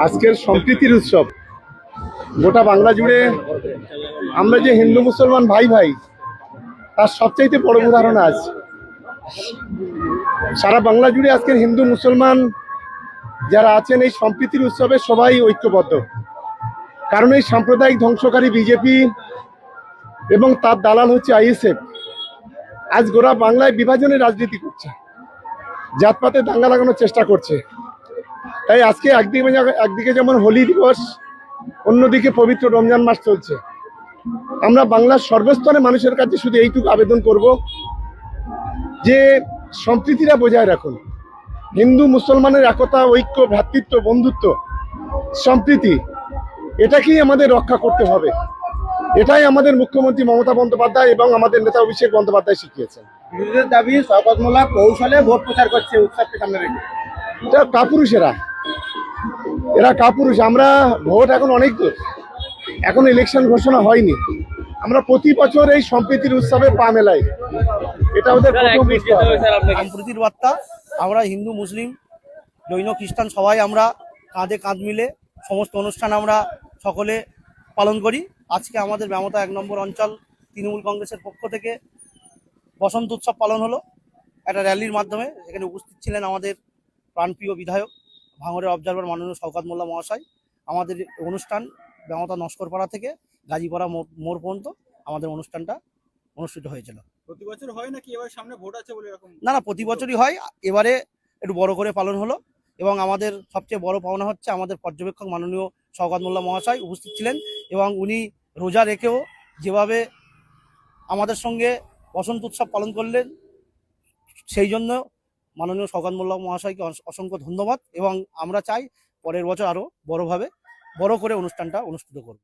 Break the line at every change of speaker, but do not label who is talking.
আজকের সম্প্রীতির উৎসব গোটা বাংলা জুড়ে আমরা যে হিন্দু মুসলমান ভাই ভাই তার সবচাইতে বড় উদাহরণ আজ সারা বাংলা জুড়ে আজকের হিন্দু মুসলমান যারা আছেন এই সম্প্রীতির উৎসবে সবাই ঐক্যবদ্ধ। কারণ এই সাম্প্রদায়িক ধ্বংসকারী বিজেপি এবং তার দালাল হচ্ছে আইএসএফ আজ গোটা বাংলায় বিভাজনের রাজনীতি করছে, জাতপাতে দাঙ্গা লাগানোর চেষ্টা করছে। তাই আজকে একদিকে যেমন হোলি দিবস, অন্যদিকে পবিত্র রমজান মাস চলছে। আমরা বাংলার সর্বস্তরে মানুষের কাছে শুধু এইটুকু আবেদন করব যে সম্প্রীতিটা বজায় রাখুন। হিন্দু মুসলমানের একতা, ঐক্য, ভ্রাতৃত্ব, বন্ধুত্ব, সম্প্রীতি এটাকেই আমাদের রক্ষা করতে হবে। এটাই আমাদের মুখ্যমন্ত্রী মমতা বন্দ্যোপাধ্যায় এবং আমাদের নেতা অভিষেক বন্দ্যোপাধ্যায় শিখিয়েছেন।
বিরোধীদের দাবি শওকত মোল্লা কৌশলে ভোট প্রচার করছে উৎসবকে সামনে রেখে।
এটা কাপুরুষ, এরা কাপুরুষ। আমরা ভোট এখন অনেক দূর, এখন ইলেকশন ঘোষণা হয়নি। আমরা প্রতি বছর এই সম্প্রীতির উৎসবে পা মেলাই, এটা ওদের
সম্প্রীতির বার্তা। আমরা হিন্দু, মুসলিম, জৈন, খ্রিস্টান সবাই আমরা কাঁধে কাঁধ মিলে সমস্ত অনুষ্ঠান আমরা সকলে পালন করি। আজকে আমাদের ব্যামতা 1 নম্বর অঞ্চল তৃণমূল কংগ্রেসের পক্ষ থেকে বসন্ত উৎসব পালন হলো একটা র্যালির মাধ্যমে। এখানে উপস্থিত ছিলেন আমাদের প্রাণপ্রিয় বিধায়ক ভাঙড়ের অবজারভার মাননীয় শওকত মোল্লা মহাশয়। আমাদের অনুষ্ঠান ব্যামতা নস্করপাড়া থেকে গাজীপাড়া মোড় পর্যন্ত আমাদের অনুষ্ঠানটা অনুষ্ঠিত হয়েছিল।
প্রতি বছর হয় নাকি এবার সামনে ভোট আছে বলে এরকম?
না, প্রতি বছরই হয়, এবারে একটু বড় করে পালন হলো। এবং আমাদের সবচেয়ে বড় পাওনা হচ্ছে আমাদের পর্যবেক্ষক মাননীয় শওকত মোল্লা মহাশয় উপস্থিত ছিলেন এবং উনি রোজা রেখেও যেভাবে আমাদের সঙ্গে বসন্ত উৎসব পালন করলেন, সেই জন্য মাননীয় শওকত মোল্লা মহাশয়কে অসংখ্য ধন্যবাদ। এবং আমরা চাই পরের বছর আরও বড় করে অনুষ্ঠানটা অনুষ্ঠিত করব।